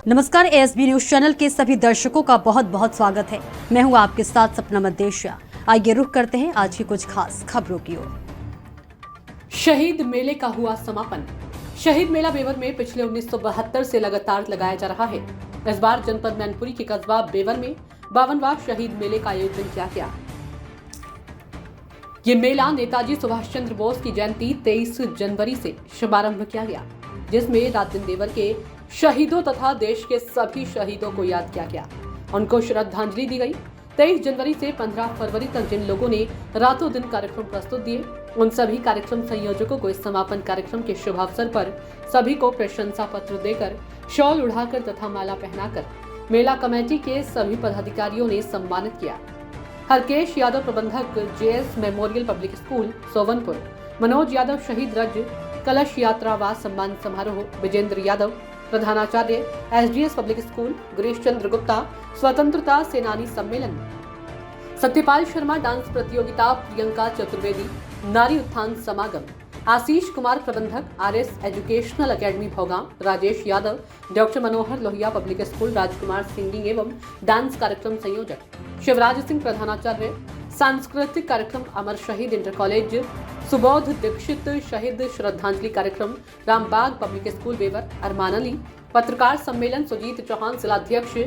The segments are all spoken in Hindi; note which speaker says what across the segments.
Speaker 1: नमस्कार, एएसबी न्यूज चैनल के सभी दर्शकों का बहुत बहुत स्वागत है। मैं हूं आपके साथ सपना मदेशिया। आइए रुक करते हैं आज की कुछ खास खबरों की ओर।
Speaker 2: शहीद मेले का हुआ समापन। शहीद मेला बेवर में पिछले 1972 से लगातार लगाया जा रहा है। इस बार जनपद मैनपुरी के कस्बा बेवर में 52वां शहीद मेले का आयोजन किया गया। ये मेला नेताजी सुभाष चंद्र बोस की जयंती 23 जनवरी से शुभारंभ किया गया, जिसमें रात दिन देवर के शहीदों तथा देश के सभी शहीदों को याद किया गया, उनको श्रद्धांजलि दी गई। 23 जनवरी से 15 फरवरी तक जिन लोगों ने रातों दिन कार्यक्रम प्रस्तुत दिए, उन सभी कार्यक्रम संयोजकों को इस समापन कार्यक्रम के शुभ अवसर पर सभी को प्रशंसा पत्र देकर, शॉल उड़ाकर तथा माला पहनाकर मेला कमेटी के सभी पदाधिकारियों ने सम्मानित किया। हरकेश यादव प्रबंधक JS memorial public school Sovanpur, Manoj Yadav शहीद रज कलश यात्रा व सम्मान समारोह, विजेंद्र यादव प्रधानाचार्य SDS public school, Girish Chandra Gupta स्वतंत्रता सेनानी सम्मेलन, सत्यपाल शर्मा डांस प्रतियोगिता, प्रियंका चतुर्वेदी नारी उत्थान समागम, आशीष कुमार प्रबंधक RS educational academy Bhogam, Rajesh Yadav doctor Manohar Lohia public school, Rajkumar singing एवं डांस कार्यक्रम संयोजक, शिवराज सिंह प्रधानाचार्य, सांस्कृतिक कार्यक्रम अमर शहीद इंटर कॉलेज, सुबोध दीक्षित शहीद श्रद्धांजलि कार्यक्रम, रामबाग पब्लिक स्कूल बेवर, अरमान अली पत्रकार सम्मेलन, सुजीत चौहान जिलाध्यक्ष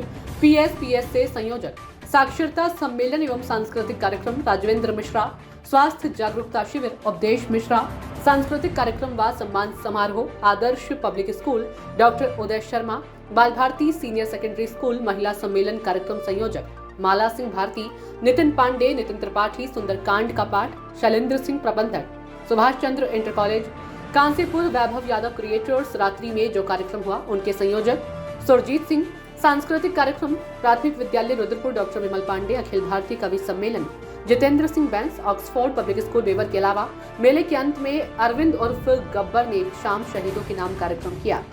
Speaker 2: पीएसपीएस से संयोजक, साक्षरता सम्मेलन एवं सांस्कृतिक कार्यक्रम, राजवेंद्र मिश्रा स्वास्थ्य जागरूकता शिविर, उपदेश मिश्रा सांस्कृतिक कार्यक्रम व सम्मान समारोह, आदर्श पब्लिक स्कूल, डॉक्टर उदय शर्मा बाल भारती सीनियर सेकेंडरी स्कूल महिला सम्मेलन कार्यक्रम संयोजक, माला सिंह भारती, नितिन पांडे, नितिन त्रिपाठी सुंदरकांड का पाठ, शैलेंद्र सिंह प्रबंधक, सुभाष चंद्र इंटर कॉलेज कांसीपुर, वैभव यादव क्रिएटर्स रात्रि में जो कार्यक्रम हुआ उनके संयोजक, सुरजीत सिंह सांस्कृतिक कार्यक्रम, प्राथमिक विद्यालय रुद्रपुर डॉक्टर विमल पांडे अखिल भारतीय कवि सम्मेलन, Jitendra Singh Bains Oxford public school Bewar के अलावा मेले के अंत में अरविंद उर्फ गब्बर ने शाम शहीदों के नाम कार्यक्रम किया।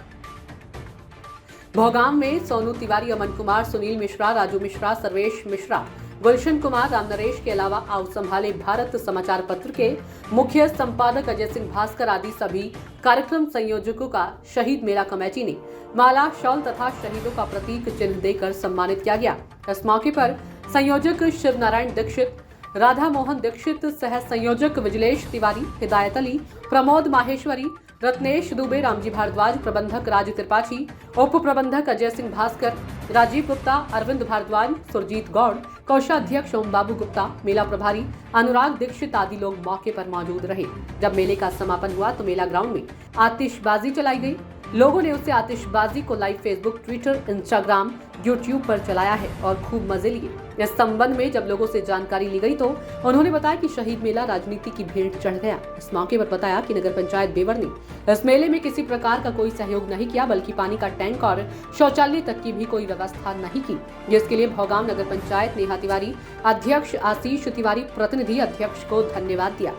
Speaker 2: भोगाम में सोनू तिवारी, अमन कुमार, सुनील मिश्रा, राजू मिश्रा, सर्वेश मिश्रा, गुलशन कुमार, राम नरेश के अलावा आउ संभाले भारत समाचार पत्र के मुख्य संपादक अजय सिंह भास्कर आदि सभी कार्यक्रम संयोजकों का शहीद मेला कमेटी ने माला, शॉल तथा शहीदों का प्रतीक चिन्ह देकर सम्मानित किया गया। इस मौके पर संयोजक शिव नारायण दीक्षित, राधा मोहन दीक्षित, सह संयोजक विजलेश तिवारी, हिदायत अली, प्रमोद माहेश्वरी, रत्नेश दुबे, रामजी भारद्वाज, प्रबंधक राज त्रिपाठी, उप प्रबंधक अजय सिंह भास्कर, राजीव गुप्ता, अरविंद भारद्वाज, सुरजीत गौड़, कोषाध्यक्ष ओम बाबू गुप्ता, मेला प्रभारी अनुराग दीक्षित आदि लोग मौके पर मौजूद रहे। जब मेले का समापन हुआ तो मेला ग्राउंड में आतिशबाजी चलाई गई। लोगों ने उससे आतिशबाजी को live Facebook, Twitter, Instagram, YouTube पर चलाया है और खूब मजे लिए। इस संबंध में जब लोगों से जानकारी ली गई तो उन्होंने बताया कि शहीद मेला राजनीति की भेंट चढ़ गया। इस मौके पर बताया कि नगर पंचायत बेवर ने इस मेले में किसी प्रकार का कोई सहयोग नहीं किया, बल्कि पानी का टैंक और शौचालय तक की भी कोई व्यवस्था नहीं की, जिसके लिए भोगाम नगर पंचायत नेहा तिवारी, अध्यक्ष आशीष तिवारी, प्रतिनिधि अध्यक्ष को धन्यवाद दिया,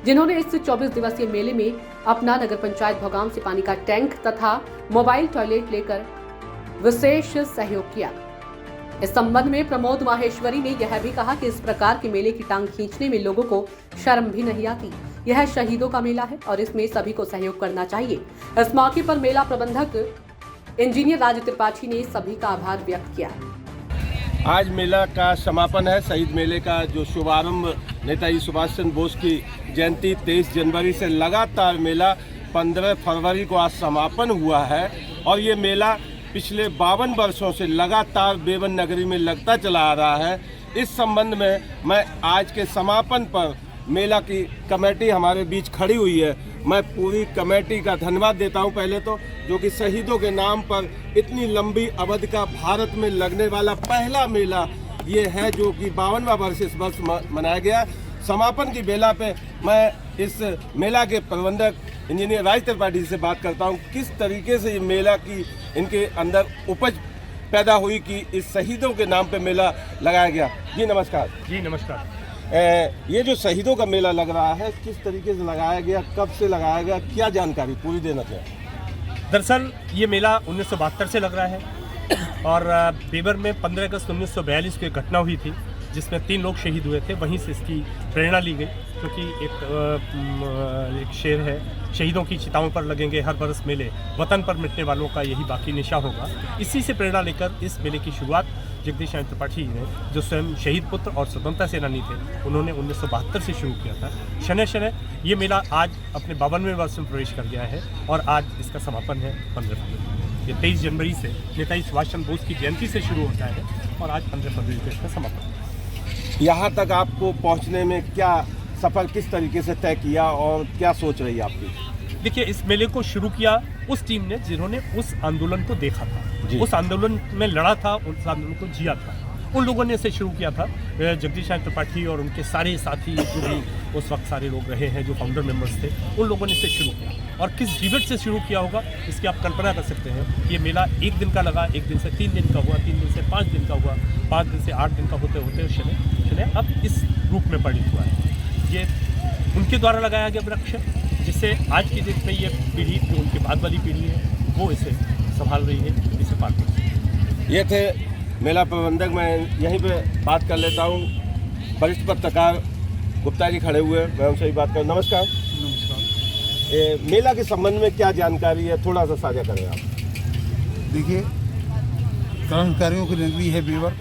Speaker 2: जिन्होंने इस 24 दिवसीय मेले में अपना नगर पंचायत भोगाम से पानी का टैंक तथा मोबाइल टॉयलेट लेकर विशेष सहयोग किया। इस संबंध में प्रमोद माहेश्वरी ने यह भी कहा कि इस प्रकार के मेले की टांग खींचने में लोगों को शर्म भी नहीं आती। यह शहीदों का मेला है और इसमें सभी को सहयोग करना चाहिए। इस मौके पर मेला प्रबंधक इंजीनियर राज त्रिपाठी ने सभी का आभार व्यक्त किया।
Speaker 3: आज मेला का समापन है। शहीद मेले का जो शुभारंभ नेताजी सुभाष चंद्र बोस की जयंती 23 जनवरी से लगातार मेला 15 फरवरी को आज समापन हुआ है और ये मेला पिछले 52 वर्षों से लगातार बेवन नगरी में लगता चला आ रहा है। इस संबंध में मैं आज के समापन पर मेला की कमेटी हमारे बीच खड़ी हुई है, मैं पूरी कमेटी का धन्यवाद देता हूं। पहले तो जो कि शहीदों के नाम पर इतनी लंबी अवधि का भारत में लगने वाला पहला मेला ये है, जो कि 52वां वर्ष इस वर्ष मनाया गया। समापन की बेला पे मैं इस मेला के प्रबंधक इंजीनियर राज त्रिपाठी से बात करता हूं, किस तरीके से ये मेला की इनके अंदर उपज पैदा हुई कि इस शहीदों के नाम पे मेला लगाया गया। जी नमस्कार।
Speaker 4: जी नमस्कार।
Speaker 3: ये जो शहीदों का मेला लग रहा है, किस तरीके से लगाया गया, कब से लगाया गया, क्या जानकारी पूरी देना चाहिए?
Speaker 4: दरअसल ये मेला 1972 से लग रहा है और बेवर में 15 अगस्त 1942 को एक घटना हुई थी जिसमें 3 लोग शहीद हुए थे। वहीं से इसकी प्रेरणा ली गई, क्योंकि एक शेर है शहीदों की चिताओं पर लगेंगे हर बरस मेले, वतन पर मिटने वालों का यही बाकी निशा होगा। इसी से प्रेरणा लेकर इस मेले की शुरुआत जगदीश चंद्र त्रिपाठी ने, जो स्वयं शहीद पुत्र और स्वतंत्रता सेनानी थे, उन्होंने 1972 से शुरू किया था। शनय शनय ये मेला आज अपने 52वें वर्ष में प्रवेश कर गया है और आज इसका समापन है 15 फरवरी। ये 23 जनवरी से नेताजी सुभाष चंद्र बोस की जयंती से शुरू होता है और आज 15 फरवरी को इसका समापन है।
Speaker 3: यहाँ तक आपको पहुँचने में क्या सफ़र किस तरीके से तय किया और क्या सोच रही है आपकी?
Speaker 4: देखिए, इस मेले को शुरू किया उस टीम ने जिन्होंने उस आंदोलन को देखा था, उस आंदोलन में लड़ा था, उस आंदोलन को जिया था। उन लोगों ने इसे शुरू किया था। जगदीश चंद्र त्रिपाठी और उनके सारे साथी जो भी उस वक्त सारे लोग रहे हैं, जो फाउंडर मेंबर्स थे, उन लोगों ने इसे शुरू किया। और किस जीवट से शुरू किया होगा इसकी आप कल्पना कर सकते हैं। ये मेला 1 दिन का लगा, 1 दिन से 3 दिन का हुआ, 3 दिन से 5 दिन का हुआ, 5 दिन से 8 दिन का होते होते शनय अब इस रूप में परिणित हुआ है। ये उनके द्वारा लगाया गया वृक्ष है, जिससे आज की डेट में ये पीढ़ी, जो उनके बाद वाली पीढ़ी है, वो इसे संभाल रही है, इसे पाल रही है।
Speaker 3: ये थे मेला प्रबंधक। मैं यहीं पे बात कर लेता हूँ, वरिष्ठ पत्रकार गुप्ता जी खड़े हुए, मैं उनसे ही बात कर। नमस्कार। नमस्कार। मेला के संबंध में क्या जानकारी है, थोड़ा सा साझा करें आप।
Speaker 5: देखिए, क्रांतिकारियों की नगरी है बेवर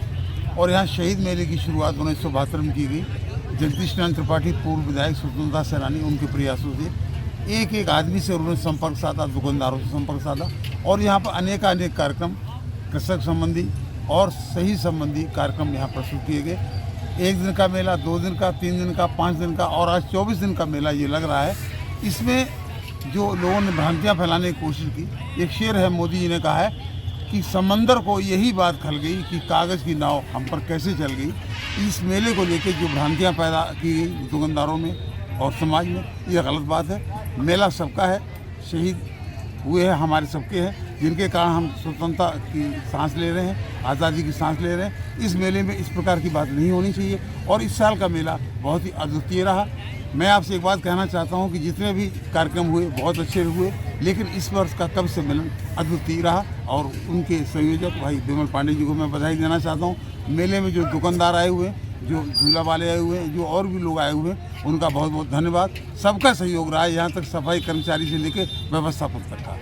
Speaker 5: और यहाँ शहीद मेले की शुरुआत 1972 में की गई। जगदीश चंद्र त्रिपाठी पूर्व विधायक, स्वतंत्रता सेनानी, उनके प्रयासों से एक एक आदमी से उन्होंने संपर्क साधा, दुकानदारों से संपर्क साधा और यहाँ पर अनेक कार्यक्रम, कृषक संबंधी और सही संबंधी कार्यक्रम यहाँ प्रस्तुत किए गए। 1 दिन का मेला, 2 दिन का, 3 दिन का, 5 दिन का और आज 24 दिन का मेला ये लग रहा है। इसमें जो लोगों ने भ्रांतियाँ फैलाने की कोशिश की, एक शेर है, मोदी जी ने कहा है कि समंदर को यही बात खल गई कि कागज़ की नाव हम पर कैसे चल गई। इस मेले को लेकर जो भ्रांतियाँ पैदा की गई दुकानदारों में और समाज में, ये गलत बात है। मेला सबका है, शहीद हुए हैं हमारे सबके हैं, जिनके कारण हम स्वतंत्रता की सांस ले रहे हैं, आज़ादी की सांस ले रहे हैं। इस मेले में इस प्रकार की बात नहीं होनी चाहिए और इस साल का मेला बहुत ही अद्वितीय रहा। मैं आपसे एक बात कहना चाहता हूं कि जितने भी कार्यक्रम हुए बहुत अच्छे हुए, लेकिन इस वर्ष का कवि सम्मेलन अद्वितीय रहा और उनके संयोजक भाई विमल पांडे जी को मैं बधाई देना चाहता हूं। मेले में जो दुकानदार आए हुए हैं, जो झूला वाले आए हुए हैं, जो और भी लोग आए हुए हैं, उनका बहुत बहुत धन्यवाद। सबका सहयोग रहा है, यहाँ तक सफाई कर्मचारी से लेकर व्यवस्थापक तक का।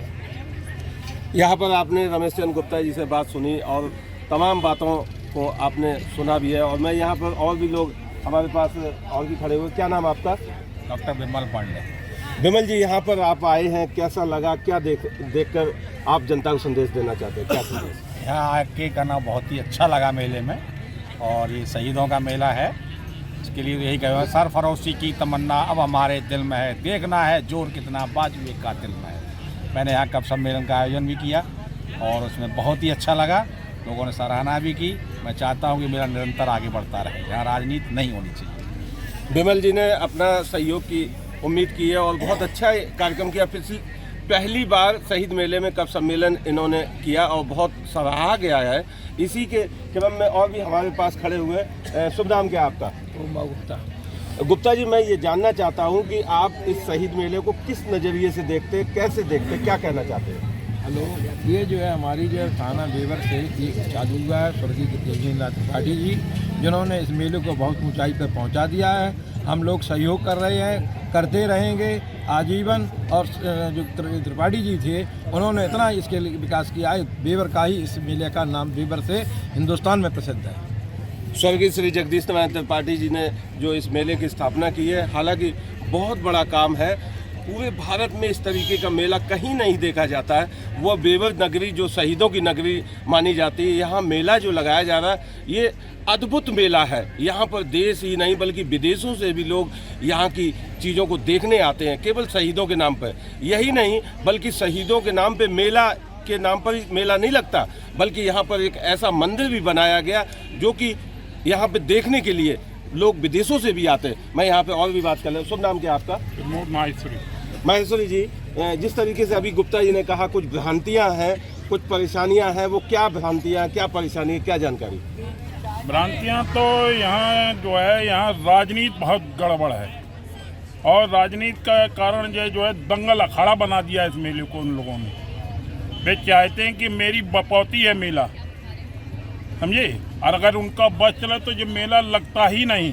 Speaker 3: यहाँ पर आपने रमेश चंद्र गुप्ता जी से बात सुनी और तमाम बातों को आपने सुना भी है और मैं यहाँ पर और भी लोग हमारे पास और भी खड़े हुए। क्या नाम आपका?
Speaker 6: डॉक्टर विमल पांडे।
Speaker 3: विमल जी, यहाँ पर आप आए हैं, कैसा लगा, क्या देखकर आप जनता को संदेश देना चाहते हैं, क्या संदेश?
Speaker 6: यहाँ आके करना बहुत ही अच्छा लगा मेले में और ये शहीदों का मेला है, इसके लिए यही कहा, सरफरोशी की तमन्ना अब हमारे दिल में है, देखना है जोर कितना बाजू एक कातिल में है। मैंने यहाँ कवि सम्मेलन का आयोजन भी किया और उसमें बहुत ही अच्छा लगा, लोगों ने सराहना भी की। मैं चाहता हूँ कि मेरा निरंतर आगे बढ़ता रहे, यहाँ राजनीति नहीं होनी चाहिए।
Speaker 3: विमल जी ने अपना सहयोग की उम्मीद की है और बहुत अच्छा कार्यक्रम किया। पहली बार शहीद मेले में कवि सम्मेलन इन्होंने किया और बहुत सराहा गया है। इसी के क्रम में और भी हमारे पास खड़े हुए, शुभ नाम क्या आपका?
Speaker 6: गुप्ता।
Speaker 3: गुप्ता जी, मैं ये जानना चाहता हूँ कि आप इस शहीद मेले को किस नज़रिए से देखते, कैसे देखते, क्या कहना चाहते हैं?
Speaker 6: हेलो, ये जो है हमारी जो थाना बेवर से एक चालू हुआ है स्वर्गीय जगदीश चंद्र त्रिपाठी जी, जिन्होंने इस मेले को बहुत ऊंचाई पर पहुंचा दिया है। हम लोग सहयोग कर रहे हैं, करते रहेंगे आजीवन। और जो त्रिपाठी जी थे, उन्होंने इतना इसके लिए विकास किया है, बेवर का ही इस मेले का नाम बेवर से हिंदुस्तान में प्रसिद्ध है।
Speaker 3: स्वर्गीय श्री जगदीश नारायण त्रिपाठी जी ने जो इस मेले की स्थापना की है, हालांकि बहुत बड़ा काम है। पूरे भारत में इस तरीके का मेला कहीं नहीं देखा जाता है। वो बेवर नगरी जो शहीदों की नगरी मानी जाती है, यहाँ मेला जो लगाया जा रहा है, ये अद्भुत मेला है। यहाँ पर देश ही नहीं बल्कि विदेशों से भी लोग यहाँ की चीज़ों को देखने आते हैं, केवल शहीदों के नाम पर। यही नहीं बल्कि शहीदों के नाम पर मेला के नाम पर मेला नहीं लगता, बल्कि यहाँ पर एक ऐसा मंदिर भी बनाया गया जो कि यहाँ पे देखने के लिए लोग विदेशों से भी आते हैं। मैं यहाँ पे और भी बात कर ले। शुभ नाम क्या आपका? माहेश्वरी जी, जिस तरीके से अभी गुप्ता जी ने कहा कुछ भ्रांतियाँ हैं, कुछ परेशानियाँ हैं, वो क्या भ्रांतियाँ, क्या परेशानी, क्या जानकारी?
Speaker 7: भ्रांतियाँ तो यहाँ जो है, यहाँ राजनीति बहुत गड़बड़ है और राजनीति का कारण जो है दंगल अखाड़ा बना दिया इस मेले को उन लोगों ने। वे चाहते हैं कि मेरी बपौती है मेला, समझे, और अगर उनका बस चले तो ये मेला लगता ही नहीं।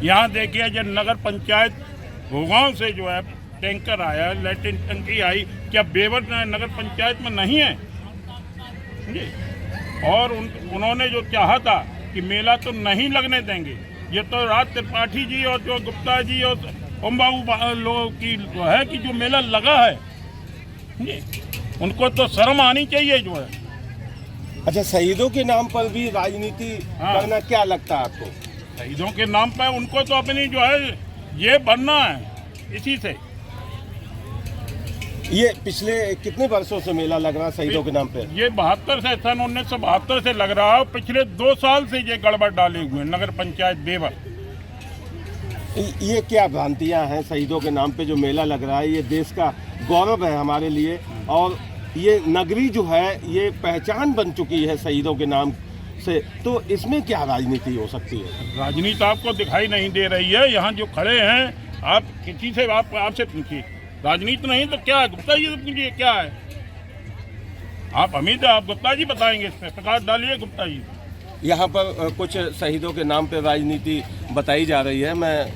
Speaker 7: यहाँ देखिए, जो नगर पंचायत भोगांव से जो है टैंकर आया, लैट्रिन टंकी आई, क्या बेवर नगर पंचायत में नहीं है? समझे? और उन्होंने जो चाहा था कि मेला तो नहीं लगने देंगे, ये तो राज त्रिपाठी जी और जो गुप्ता जी और ओम बाबू लोगों की है कि जो मेला लगा है, उनको तो शर्म आनी चाहिए जो है।
Speaker 3: अच्छा, शहीदों के नाम पर भी राजनीति करना क्या लगता है आपको?
Speaker 7: शहीदों के नाम पर उनको तो अपनी जो है ये बनना है इसी से।
Speaker 3: ये पिछले कितने वर्षों से मेला लग रहा है शहीदों के नाम पे?
Speaker 7: ये 72 से, सन 1972 से लग रहा है। पिछले 2 साल से ये गड़बड़ डाले हुए हैं नगर पंचायत बेवर।
Speaker 3: ये क्या भ्रांतियां हैं? शहीदों के नाम पे जो मेला लग रहा है, ये देश का गौरव है हमारे लिए, और ये नगरी जो है ये पहचान बन चुकी है शहीदों के नाम से, तो इसमें क्या राजनीति हो सकती है?
Speaker 7: राजनीति आपको दिखाई नहीं दे रही है। यहाँ जो खड़े हैं, आप किसी से आपसे पूछिए, राजनीति नहीं तो क्या है? गुप्ता जी से पूछिए क्या है। आप अमीर, आप गुप्ता जी बताएंगे, इस पर प्रकाश डालिए गुप्ता जी।
Speaker 3: यहाँ पर कुछ शहीदों के नाम पे राजनीति बताई जा रही है, मैं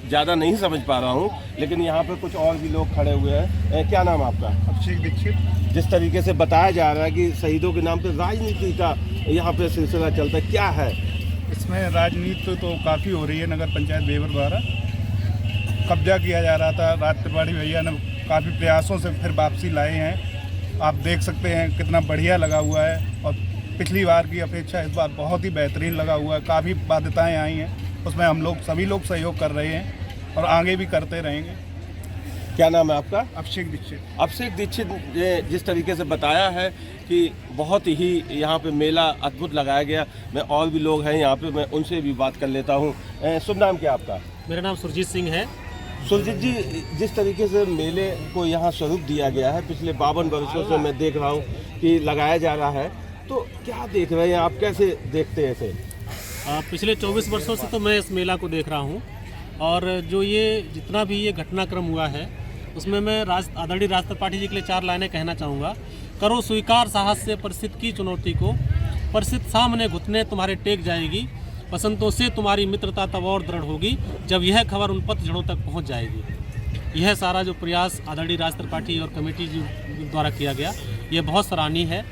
Speaker 3: ज़्यादा नहीं समझ पा रहा हूँ, लेकिन यहाँ पर कुछ और भी लोग खड़े हुए हैं। क्या नाम आपका?
Speaker 5: अभिषेक दीक्षित।
Speaker 3: जिस तरीके से बताया जा रहा है कि शहीदों के नाम पे राजनीति का यहाँ पे सिलसिला चलता है, क्या है
Speaker 8: इसमें? राजनीति तो काफ़ी हो रही है। नगर पंचायत बेवर द्वारा कब्जा किया जा रहा था, राज त्रिपाठी भैया ने काफ़ी प्रयासों से फिर वापसी लाए हैं। आप देख सकते हैं कितना बढ़िया लगा हुआ है, और पिछली बार की अपेक्षा इस बार बहुत ही बेहतरीन लगा हुआ है। काफ़ी बाध्यताएं आई हैं, उसमें हम लोग सभी लोग सहयोग कर रहे हैं और आगे भी करते रहेंगे।
Speaker 3: क्या नाम है आपका?
Speaker 8: अभिषेक दीक्षित।
Speaker 3: अभिषेक दीक्षित ने जिस तरीके से बताया है कि बहुत ही यहाँ पे मेला अद्भुत लगाया गया, मैं और भी लोग हैं यहाँ पे, मैं उनसे भी बात कर लेता हूँ। शुभ नाम क्या आपका?
Speaker 9: मेरा नाम सुरजीत सिंह है।
Speaker 3: सुरजीत जी, जिस तरीके से मेले को यहाँ स्वरूप दिया गया है, पिछले 52 वर्षों से मैं देख रहा हूँ कि लगाया जा रहा है, तो क्या देख रहे हैं आप, कैसे देखते हैं इसे?
Speaker 9: पिछले 24 वर्षों से तो मैं इस मेला को देख रहा हूँ, और जो ये जितना भी ये घटनाक्रम हुआ है उसमें मैं आदरणीय राज त्रिपाठी जी के लिए 4 लाइनें कहना चाहूँगा। करो स्वीकार साहस से परिस्थिति की चुनौती को, परिस्थिति सामने घुटने तुम्हारे टेक जाएगी, पसंतों से तुम्हारी मित्रता तब और दृढ़ होगी जब यह खबर उन पतझड़ों तक पहुँच जाएगी। यह सारा जो प्रयास आदरणीय राज त्रिपाठी और कमेटी जी द्वारा किया गया, ये बहुत सराहनीय है।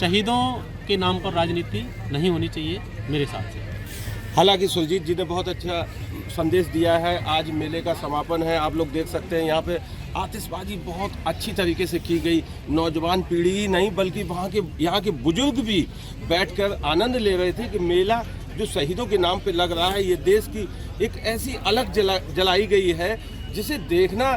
Speaker 9: शहीदों के नाम पर राजनीति नहीं होनी चाहिए मेरे हिसाब से।
Speaker 3: हालांकि सुरजीत जी ने बहुत अच्छा संदेश दिया है। आज मेले का समापन है, आप लोग देख सकते हैं यहाँ पे आतिशबाजी बहुत अच्छी तरीके से की गई। नौजवान पीढ़ी ही नहीं बल्कि यहाँ के बुजुर्ग भी बैठकर आनंद ले रहे थे कि मेला जो शहीदों के नाम पे लग रहा है, ये देश की एक ऐसी अलग जलाई गई है जिसे देखना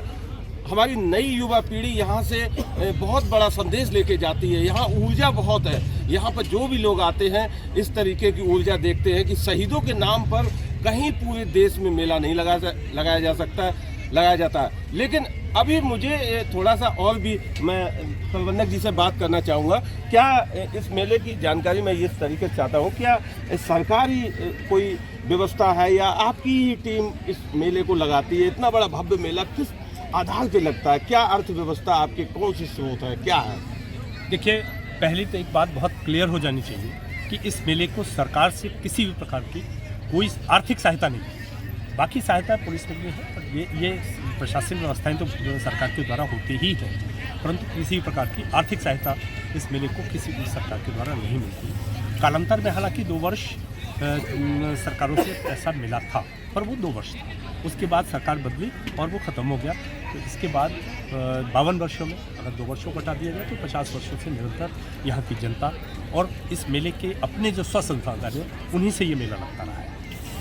Speaker 3: हमारी नई युवा पीढ़ी यहाँ से बहुत बड़ा संदेश लेके जाती है। यहाँ ऊर्जा बहुत है, यहाँ पर जो भी लोग आते हैं इस तरीके की ऊर्जा देखते हैं कि शहीदों के नाम पर कहीं पूरे देश में मेला नहीं लगाया जाता है। लेकिन अभी मुझे थोड़ा सा और भी मैं प्रबंधक जी से बात करना चाहूँगा। क्या इस मेले की जानकारी मैं इस तरीके से चाहता हूँ, क्या सरकारी कोई व्यवस्था है या आपकी ही टीम इस मेले को लगाती है? इतना बड़ा भव्य मेला किस आधार पे लगता है? क्या अर्थव्यवस्था आपके कौन सी स्रोत है, क्या है?
Speaker 4: देखिए, पहली तो एक बात बहुत क्लियर हो जानी चाहिए कि इस मेले को सरकार से किसी भी प्रकार की कोई आर्थिक सहायता नहीं। बाकी सहायता पुलिस के लिए है, पर ये प्रशासनिक व्यवस्थाएं तो सरकार के द्वारा होती ही है, परंतु किसी भी प्रकार की आर्थिक सहायता इस मेले को किसी भी सरकार के द्वारा नहीं मिलती। कालांतर में हालांकि 2 वर्ष सरकारों से पैसा मिला था, पर वो 2 वर्ष था। उसके बाद सरकार बदली और वो ख़त्म हो गया। तो इसके बाद 52 वर्षों में अगर 2 वर्षों को हटा दिया जाए तो 50 वर्षों से निरंतर यहाँ की जनता और इस मेले के अपने जो स्वसंस्थान हैं उन्हीं से ये मेला लगता रहा है।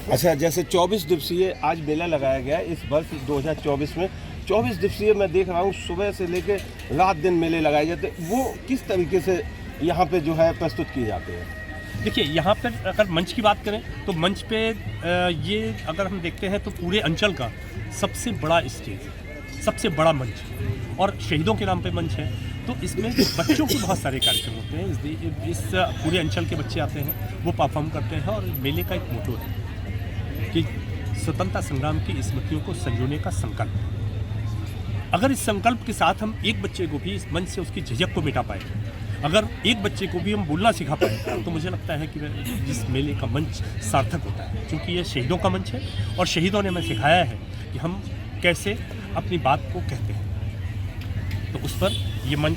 Speaker 3: अच्छा, जैसे 24 दिवसीय आज मेला लगाया गया है, इस वर्ष 2024 में 24 दिवसीय मैं देख रहा हूँ सुबह से लेकर रात दिन मेले लगाए जाते हैं, वो किस तरीके से यहाँ पे जो है प्रस्तुत किए जाते हैं?
Speaker 4: देखिए, यहाँ पर अगर मंच की बात करें तो मंच पे ये अगर हम देखते हैं तो पूरे अंचल का सबसे बड़ा स्टेज, सबसे बड़ा मंच और शहीदों के नाम पे मंच है। तो इसमें बच्चों के बहुत सारे कार्यक्रम होते हैं। इस पूरे अंचल के बच्चे आते हैं, वो परफॉर्म करते हैं। और मेले का एक मोटो है कि स्वतंत्रता संग्राम की स्मृतियों को संजोने का संकल्प। अगर इस संकल्प के साथ हम एक बच्चे को भी इस मंच से उसकी झिझक को मिटा पाए, अगर एक बच्चे को भी हम बोलना सिखा पाए, तो मुझे लगता है कि जिस मेले का मंच सार्थक होता है। क्योंकि ये शहीदों का मंच है और शहीदों ने हमें सिखाया है कि हम कैसे अपनी बात को कहते हैं। तो उस पर ये मंच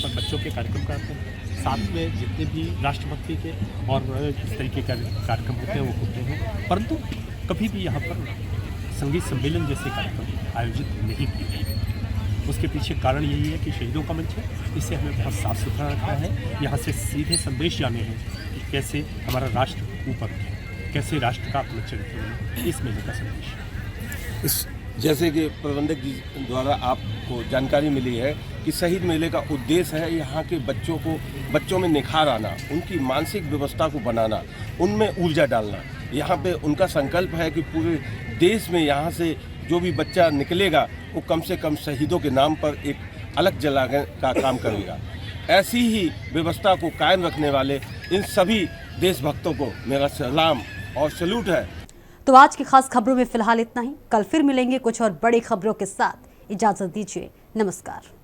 Speaker 4: पर बच्चों के कार्यक्रम करते हैं, साथ में जितने भी राष्ट्रभक्ति के और इस तरीके के कार्यक्रम होते हैं वो होते हैं, परंतु कभी भी यहाँ पर संगीत सम्मेलन जैसे कार्यक्रम आयोजित नहीं किए गए। उसके पीछे कारण यही है कि शहीदों का मंच है, इसे हमें बहुत साफ सुथरा रखना है। यहाँ से सीधे संदेश जाने हैं कि कैसे हमारा राष्ट्र ऊपर उठे, कैसे राष्ट्र का अपना चरित्र बने, इस मेले का संदेश।
Speaker 3: इस जैसे कि प्रबंधक जी द्वारा आपको जानकारी मिली है कि शहीद मेले का उद्देश्य है यहाँ के बच्चों में निखार आना, उनकी मानसिक व्यवस्था को बनाना, उनमें ऊर्जा डालना। यहाँ पे उनका संकल्प है कि पूरे देश में यहाँ से जो भी बच्चा निकलेगा वो कम से कम शहीदों के नाम पर एक अलग जलाने का काम करेगा। ऐसी ही व्यवस्था को कायम रखने वाले इन सभी देशभक्तों को मेरा सलाम और सैल्यूट है।
Speaker 1: तो आज की खास खबरों में फिलहाल इतना ही। कल फिर मिलेंगे कुछ और बड़ी खबरों के साथ। इजाजत दीजिए, नमस्कार।